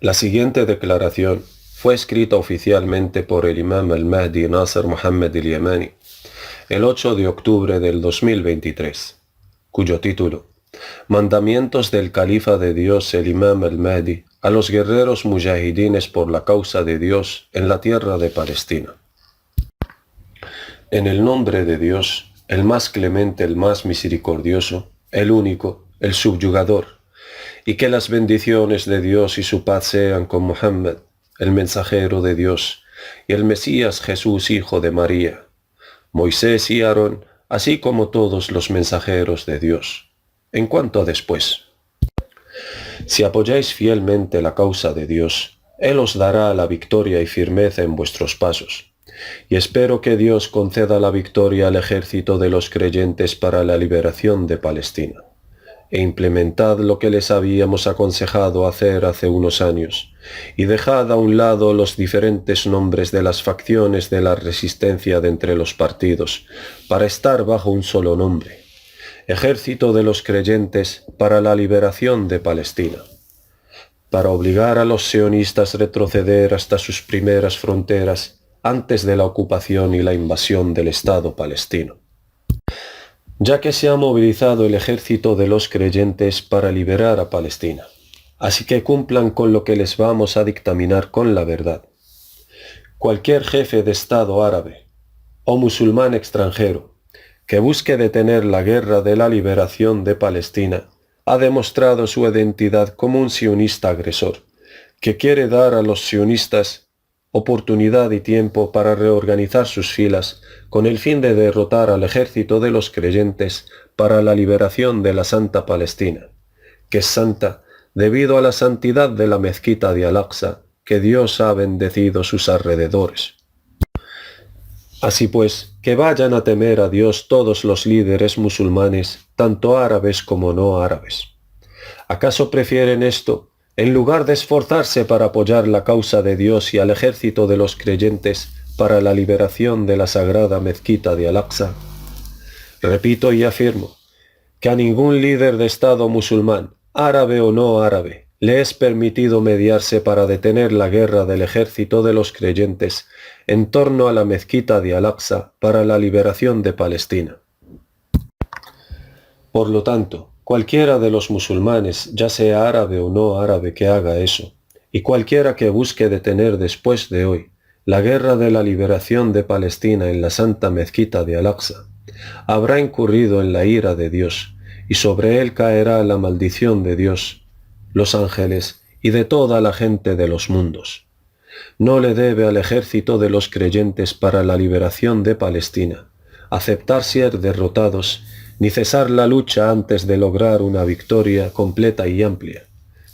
La siguiente declaración fue escrita oficialmente por el imam al-Mahdi Nasser Muhammad al-Yamani el 8 de octubre del 2023, cuyo título: Mandamientos del Califa de Dios el imam al-Mahdi a los guerreros mujahidines por la causa de Dios en la tierra de Palestina. En el nombre de Dios, el más clemente, el más misericordioso, el único, el subyugador, y que las bendiciones de Dios y su paz sean con Muhammad, el mensajero de Dios, y el Mesías Jesús, hijo de María, Moisés y Aarón, así como todos los mensajeros de Dios. En cuanto a después, si apoyáis fielmente la causa de Dios, Él os dará la victoria y firmeza en vuestros pasos. Y espero que Dios conceda la victoria al ejército de los creyentes para la liberación de Palestina. E implementad lo que les habíamos aconsejado hacer hace unos años, y dejad a un lado los diferentes nombres de las facciones de la resistencia de entre los partidos, para estar bajo un solo nombre: Ejército de los Creyentes para la Liberación de Palestina, para obligar a los sionistas a retroceder hasta sus primeras fronteras antes de la ocupación y la invasión del Estado palestino. Ya que se ha movilizado el ejército de los creyentes para liberar a Palestina, así que cumplan con lo que les vamos a dictaminar con la verdad. Cualquier jefe de Estado árabe o musulmán extranjero que busque detener la guerra de la liberación de Palestina ha demostrado su identidad como un sionista agresor, que quiere dar a los sionistas oportunidad y tiempo para reorganizar sus filas con el fin de derrotar al ejército de los creyentes para la liberación de la Santa Palestina, que es santa debido a la santidad de la mezquita de Al-Aqsa, que Dios ha bendecido sus alrededores. Así pues, que vayan a temer a Dios todos los líderes musulmanes, tanto árabes como no árabes. ¿Acaso prefieren esto en lugar de esforzarse para apoyar la causa de Dios y al ejército de los creyentes para la liberación de la sagrada mezquita de Al-Aqsa? Repito y afirmo que a ningún líder de Estado musulmán, árabe o no árabe, le es permitido mediarse para detener la guerra del ejército de los creyentes en torno a la mezquita de Al-Aqsa para la liberación de Palestina. Por lo tanto, cualquiera de los musulmanes, ya sea árabe o no árabe, que haga eso, y cualquiera que busque detener después de hoy la guerra de la liberación de Palestina en la santa mezquita de Al-Aqsa, habrá incurrido en la ira de Dios, y sobre él caerá la maldición de Dios, los ángeles y de toda la gente de los mundos. No le debe al ejército de los creyentes para la liberación de Palestina aceptar ser derrotados ni cesar la lucha antes de lograr una victoria completa y amplia,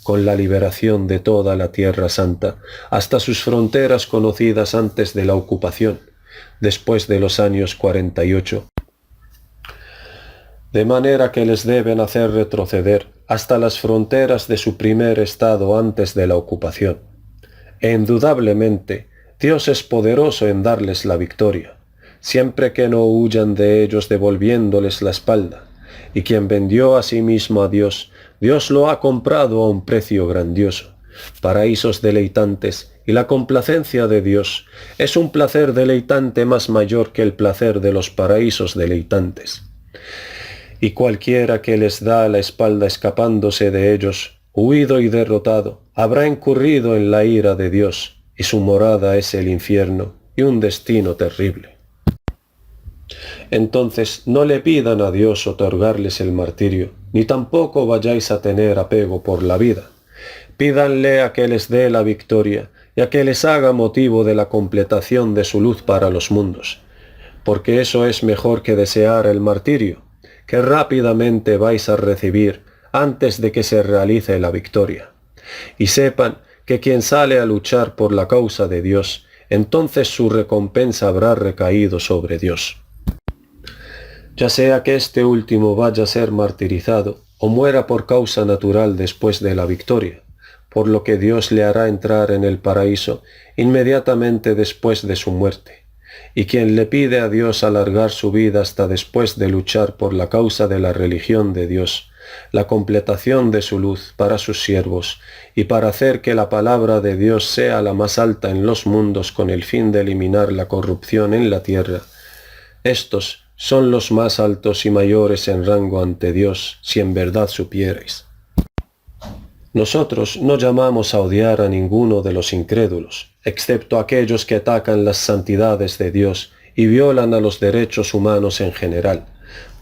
con la liberación de toda la Tierra Santa hasta sus fronteras conocidas antes de la ocupación, después de los años 48. De manera que les deben hacer retroceder hasta las fronteras de su primer estado antes de la ocupación. E indudablemente, Dios es poderoso en darles la victoria, siempre que no huyan de ellos devolviéndoles la espalda, y quien vendió a sí mismo a Dios, Dios lo ha comprado a un precio grandioso. Paraísos deleitantes, y la complacencia de Dios es un placer deleitante más mayor que el placer de los paraísos deleitantes. Y cualquiera que les da la espalda escapándose de ellos, huido y derrotado, habrá incurrido en la ira de Dios, y su morada es el infierno y un destino terrible. Entonces no le pidan a Dios otorgarles el martirio, ni tampoco vayáis a tener apego por la vida. Pídanle a que les dé la victoria y a que les haga motivo de la completación de su luz para los mundos, porque eso es mejor que desear el martirio, que rápidamente vais a recibir antes de que se realice la victoria. Y sepan que quien sale a luchar por la causa de Dios, entonces su recompensa habrá recaído sobre Dios. Ya sea que este último vaya a ser martirizado o muera por causa natural después de la victoria, por lo que Dios le hará entrar en el paraíso inmediatamente después de su muerte. Y quien le pide a Dios alargar su vida hasta después de luchar por la causa de la religión de Dios, la completación de su luz para sus siervos, y para hacer que la palabra de Dios sea la más alta en los mundos con el fin de eliminar la corrupción en la tierra. Estos son los más altos y mayores en rango ante Dios, si en verdad supierais. Nosotros no llamamos a odiar a ninguno de los incrédulos, excepto aquellos que atacan las santidades de Dios y violan a los derechos humanos en general,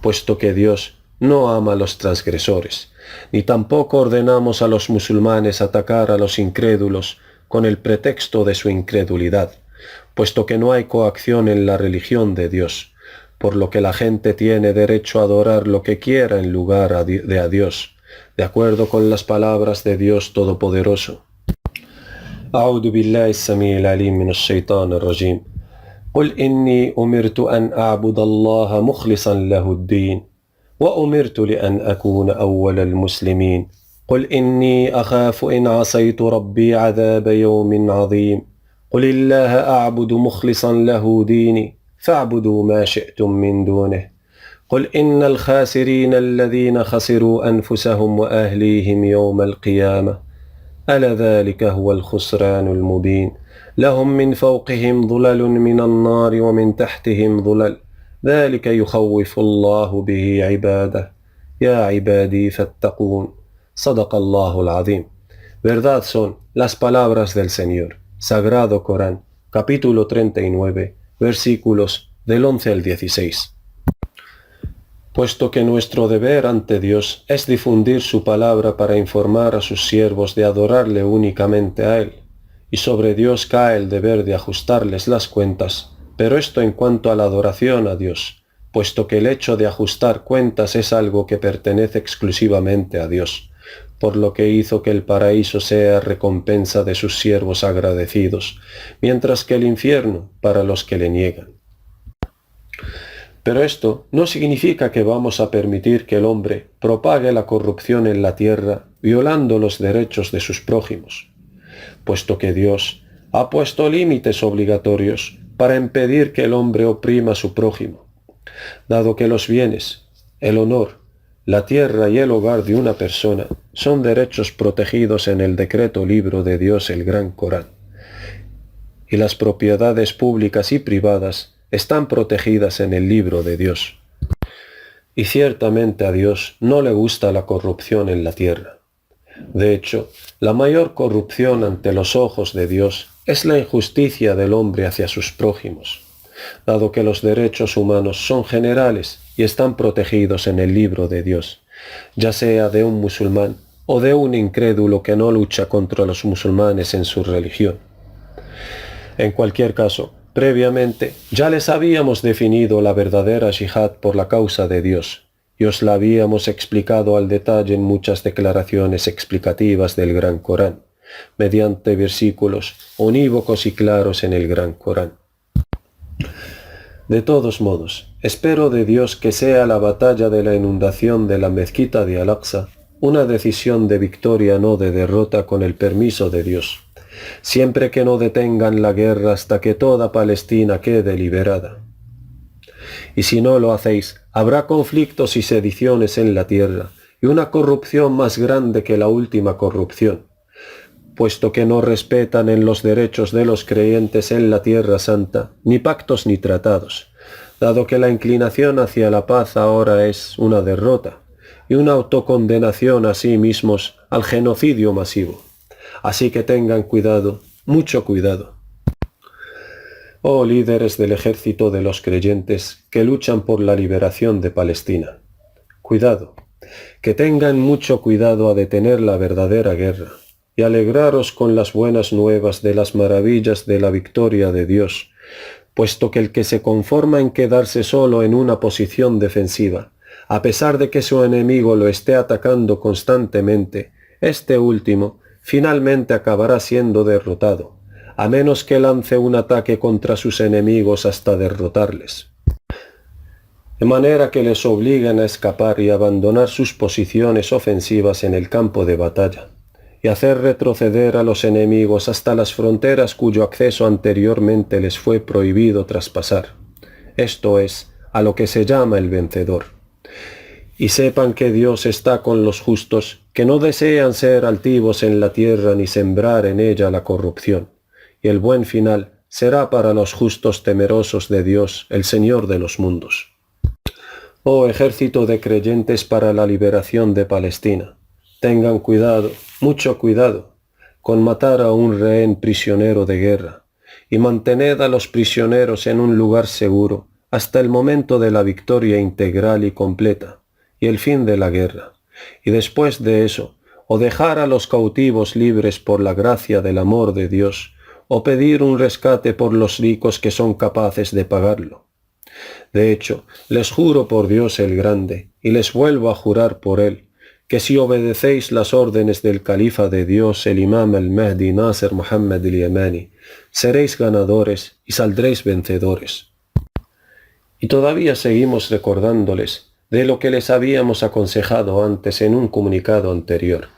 puesto que Dios no ama a los transgresores, ni tampoco ordenamos a los musulmanes atacar a los incrédulos con el pretexto de su incredulidad, puesto que no hay coacción en la religión de Dios, por lo que la gente tiene derecho a adorar lo que quiera en lugar de a Dios, de acuerdo con las palabras de Dios Todopoderoso. أعوذ بالله السميع العليم من الشيطان الرجيم قل إني أمرت أن أعبد الله مخلصا له الدين وأمرت لأن أكون أول المسلمين قل إني أخاف إن عصيت ربي عذاب يوم عظيم قل الله أعبد مخلصا له ديني فاعبدوا ما شئتم من دونه قل إن الخاسرين الذين خسروا أنفسهم وأهليهم يوم القيامة ألا ذلك هو الخسران المبين لهم من فوقهم ظلل من النار ومن تحتهم ظلل ذلك يخوف الله به عباده يا عبادي فاتقون صدق الله العظيم. Verdad son las palabras del Señor. Sagrado Corán, capítulo 39, versículos del 11 al 16. Puesto que nuestro deber ante Dios es difundir su palabra para informar a sus siervos de adorarle únicamente a Él, y sobre Dios cae el deber de ajustarles las cuentas, pero esto en cuanto a la adoración a Dios, puesto que el hecho de ajustar cuentas es algo que pertenece exclusivamente a Dios, por lo que hizo que el paraíso sea recompensa de sus siervos agradecidos, mientras que el infierno para los que le niegan. Pero esto no significa que vamos a permitir que el hombre propague la corrupción en la tierra violando los derechos de sus prójimos, puesto que Dios ha puesto límites obligatorios para impedir que el hombre oprima a su prójimo, dado que los bienes, el honor, la tierra y el hogar de una persona son derechos protegidos en el decreto libro de Dios, el Gran Corán, y las propiedades públicas y privadas están protegidas en el libro de Dios. Y ciertamente a Dios no le gusta la corrupción en la tierra. De hecho, la mayor corrupción ante los ojos de Dios es la injusticia del hombre hacia sus prójimos, dado que los derechos humanos son generales y están protegidos en el libro de Dios, ya sea de un musulmán o de un incrédulo que no lucha contra los musulmanes en su religión. En cualquier caso, previamente ya les habíamos definido la verdadera yihad por la causa de Dios, y os la habíamos explicado al detalle en muchas declaraciones explicativas del Gran Corán, mediante versículos unívocos y claros en el Gran Corán. De todos modos, espero de Dios que sea la batalla de la inundación de la mezquita de Al-Aqsa una decisión de victoria, no de derrota, con el permiso de Dios, siempre que no detengan la guerra hasta que toda Palestina quede liberada. Y si no lo hacéis, habrá conflictos y sediciones en la tierra, y una corrupción más grande que la última corrupción, puesto que no respetan en los derechos de los creyentes en la tierra santa, ni pactos ni tratados, dado que la inclinación hacia la paz ahora es una derrota, y una autocondenación a sí mismos al genocidio masivo. Así que tengan cuidado, mucho cuidado. Oh líderes del ejército de los creyentes que luchan por la liberación de Palestina. Cuidado, que tengan mucho cuidado a detener la verdadera guerra y alegraros con las buenas nuevas de las maravillas de la victoria de Dios, puesto que el que se conforma en quedarse solo en una posición defensiva, a pesar de que su enemigo lo esté atacando constantemente, este último finalmente acabará siendo derrotado, a menos que lance un ataque contra sus enemigos hasta derrotarles, de manera que les obliguen a escapar y abandonar sus posiciones ofensivas en el campo de batalla, y hacer retroceder a los enemigos hasta las fronteras cuyo acceso anteriormente les fue prohibido traspasar, esto es, a lo que se llama el vencedor. Y sepan que Dios está con los justos, que no desean ser altivos en la tierra ni sembrar en ella la corrupción. Y el buen final será para los justos temerosos de Dios, el Señor de los mundos. Oh ejército de creyentes para la liberación de Palestina, tengan cuidado, mucho cuidado, con matar a un rehén prisionero de guerra, y mantened a los prisioneros en un lugar seguro hasta el momento de la victoria integral y completa, y el fin de la guerra. Y después de eso, o dejar a los cautivos libres por la gracia del amor de Dios, o pedir un rescate por los ricos que son capaces de pagarlo. De hecho, les juro por Dios el Grande, y les vuelvo a jurar por Él, que si obedecéis las órdenes del Califa de Dios, el Imam al-Mahdi Nasser Muhammad al-Yamani, seréis ganadores y saldréis vencedores. Y todavía seguimos recordándoles de lo que les habíamos aconsejado antes en un comunicado anterior,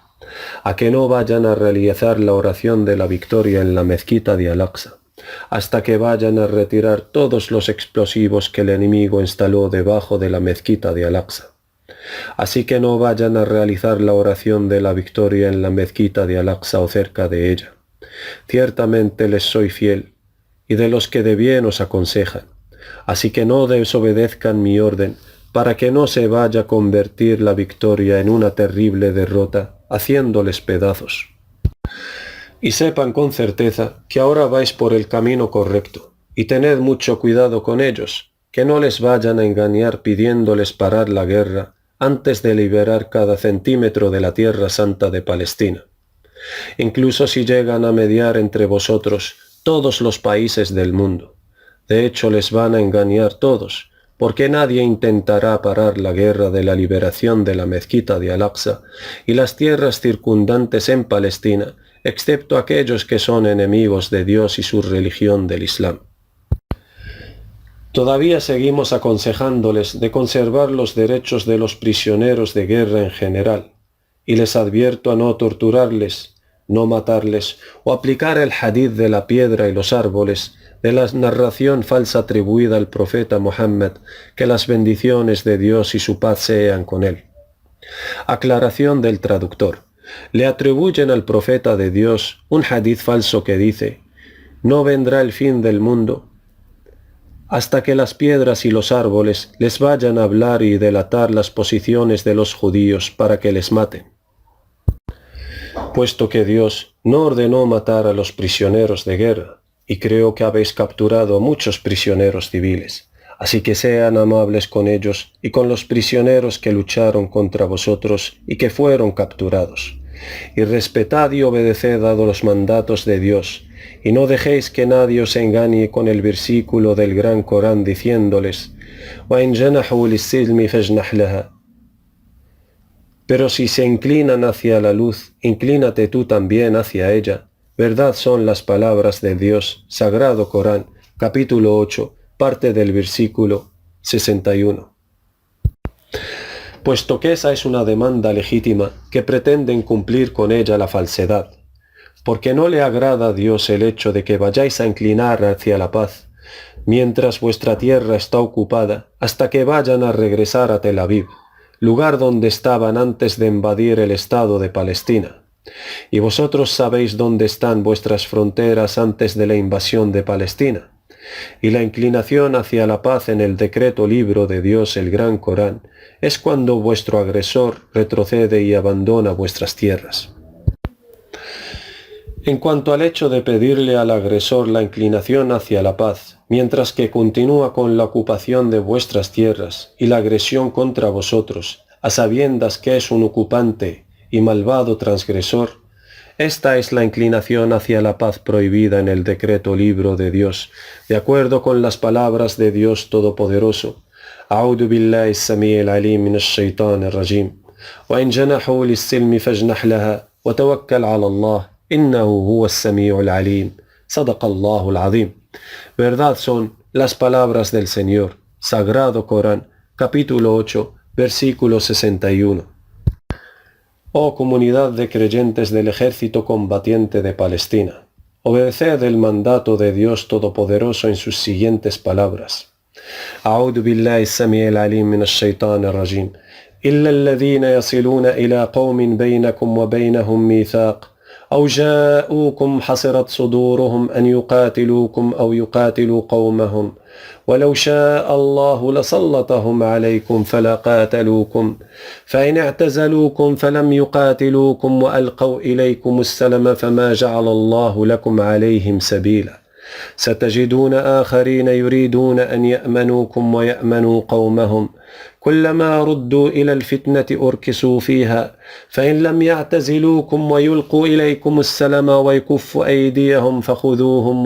a que no vayan a realizar la oración de la victoria en la mezquita de Al-Aqsa, hasta que vayan a retirar todos los explosivos que el enemigo instaló debajo de la mezquita de Al-Aqsa. Así que no vayan a realizar la oración de la victoria en la mezquita de Al-Aqsa o cerca de ella. Ciertamente les soy fiel, y de los que de bien os aconsejan. Así que no desobedezcan mi orden, para que no se vaya a convertir la victoria en una terrible derrota, haciéndoles pedazos. Y sepan con certeza que ahora vais por el camino correcto, y tened mucho cuidado con ellos, que no les vayan a engañar pidiéndoles parar la guerra antes de liberar cada centímetro de la tierra santa de Palestina. Incluso si llegan a mediar entre vosotros todos los países del mundo. De hecho, les van a engañar todos, porque nadie intentará parar la guerra de la liberación de la mezquita de Al-Aqsa y las tierras circundantes en Palestina, excepto aquellos que son enemigos de Dios y su religión del Islam. Todavía seguimos aconsejándoles de conservar los derechos de los prisioneros de guerra en general, y les advierto a no torturarles, no matarles o aplicar el hadith de la piedra y los árboles de la narración falsa atribuida al profeta Muhammad, que las bendiciones de Dios y su paz sean con él. Aclaración del traductor. Le atribuyen al profeta de Dios un hadith falso que dice: no vendrá el fin del mundo hasta que las piedras y los árboles les vayan a hablar y delatar las posiciones de los judíos para que les maten. Puesto que Dios no ordenó matar a los prisioneros de guerra, y creo que habéis capturado a muchos prisioneros civiles, así que sean amables con ellos y con los prisioneros que lucharon contra vosotros y que fueron capturados, y respetad y obedeced a los mandatos de Dios, y no dejéis que nadie os engañe con el versículo del gran Corán diciéndoles: وَإِنْ جَنَحُوا لِلسِّلْمِ فَاجْنَحْ لَهَا. Pero si se inclinan hacia la luz, inclínate tú también hacia ella. Verdad son las palabras de Dios, Sagrado Corán, capítulo 8, parte del versículo 61. Puesto que esa es una demanda legítima, que pretenden cumplir con ella la falsedad, porque no le agrada a Dios el hecho de que vayáis a inclinar hacia la paz, mientras vuestra tierra está ocupada, hasta que vayan a regresar a Tel Aviv, lugar donde estaban antes de invadir el Estado de Palestina. Y vosotros sabéis dónde están vuestras fronteras antes de la invasión de Palestina. Y la inclinación hacia la paz en el decreto libro de Dios, el Gran Corán, es cuando vuestro agresor retrocede y abandona vuestras tierras. En cuanto al hecho de pedirle al agresor la inclinación hacia la paz, mientras que continúa con la ocupación de vuestras tierras y la agresión contra vosotros, a sabiendas que es un ocupante y malvado transgresor, esta es la inclinación hacia la paz prohibida en el decreto libro de Dios, de acuerdo con las palabras de Dios Todopoderoso. A'udhu billahi as-sami'il 'alim minash shaitanir rajim. Wa in janahu lis-silmi fajnah laha wa tawakkal 'ala Allah. Innahu huwa as-sami'ul 'alim. Sadaqallahu al-'azim. Verdad son las palabras del Señor. Sagrado Corán, capítulo 8, versículo 61. Oh comunidad de creyentes del ejército combatiente de Palestina, obedeced el mandato de Dios Todopoderoso en sus siguientes palabras. A'udhu billahi as-sami'il 'alim minash shaitanir rajim. إلا الذين يصلون إلى قوم بينكم وبينهم ميثاق أو جاءوكم حصرت صدورهم أن يقاتلوكم أو يقاتلوا قومهم ولو شاء الله لسلطهم عليكم فلا قاتلوكم فإن اعتزلوكم فلم يقاتلوكم وألقوا إليكم السلم فما جعل الله لكم عليهم سبيلا ستجدون آخرين يريدون أن يأمنوكم ويأمنوا قومهم كلما ردوا إلى الفتنة أركسوا فيها فإن لم يعتزلوكم ويلقوا إليكم السلم ويكفوا أيديهم فخذوهم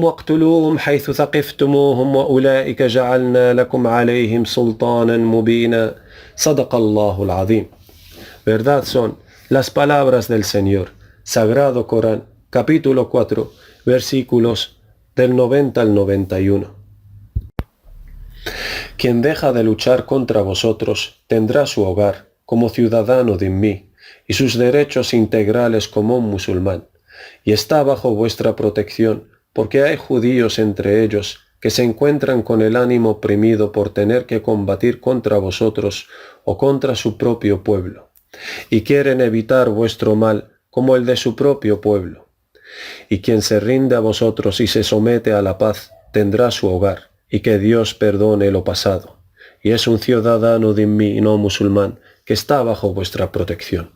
واقتلوهم حيث ثقفتموهم وأولئك جعلنا لكم عليهم سلطانا مبينا صدق الله العظيم. Verdad son las palabras del Señor, Sagrado Corán, capítulo 4, versículos del 90 al 91. Quien deja de luchar contra vosotros tendrá su hogar como ciudadano de mí y sus derechos integrales como un musulmán, y está bajo vuestra protección, porque hay judíos entre ellos que se encuentran con el ánimo oprimido por tener que combatir contra vosotros o contra su propio pueblo, y quieren evitar vuestro mal como el de su propio pueblo. Y quien se rinde a vosotros y se somete a la paz tendrá su hogar, y que Dios perdone lo pasado, y es un ciudadano de mí no musulmán que está bajo vuestra protección.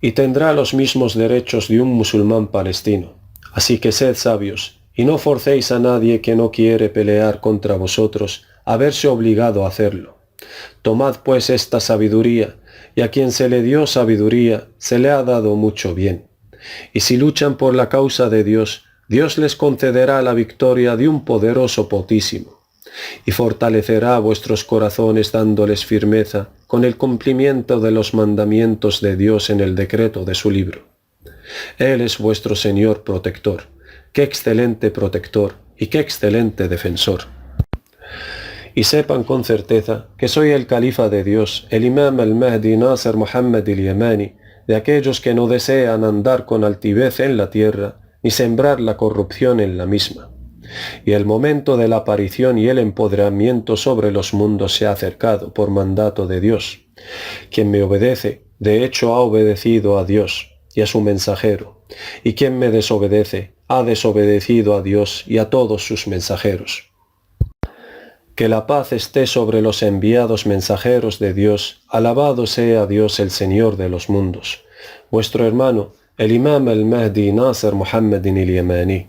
Y tendrá los mismos derechos de un musulmán palestino, así que sed sabios, y no forcéis a nadie que no quiere pelear contra vosotros a verse obligado a hacerlo. Tomad pues esta sabiduría, y a quien se le dio sabiduría se le ha dado mucho bien. Y si luchan por la causa de Dios, Dios les concederá la victoria de un poderoso Potísimo, y fortalecerá vuestros corazones dándoles firmeza con el cumplimiento de los mandamientos de Dios en el decreto de su libro. Él es vuestro Señor protector. ¡Qué excelente protector y qué excelente defensor! Y sepan con certeza que soy el califa de Dios, el imam al-Mahdi Nasser Muhammad al-Yamani, de aquellos que no desean andar con altivez en la tierra, ni sembrar la corrupción en la misma. Y el momento de la aparición y el empoderamiento sobre los mundos se ha acercado por mandato de Dios. Quien me obedece, de hecho ha obedecido a Dios y a su mensajero, y quien me desobedece, ha desobedecido a Dios y a todos sus mensajeros. Que la paz esté sobre los enviados mensajeros de Dios, alabado sea Dios el Señor de los mundos. Vuestro hermano, el imam al-Mahdi Nasser Muhammad al-Yamani.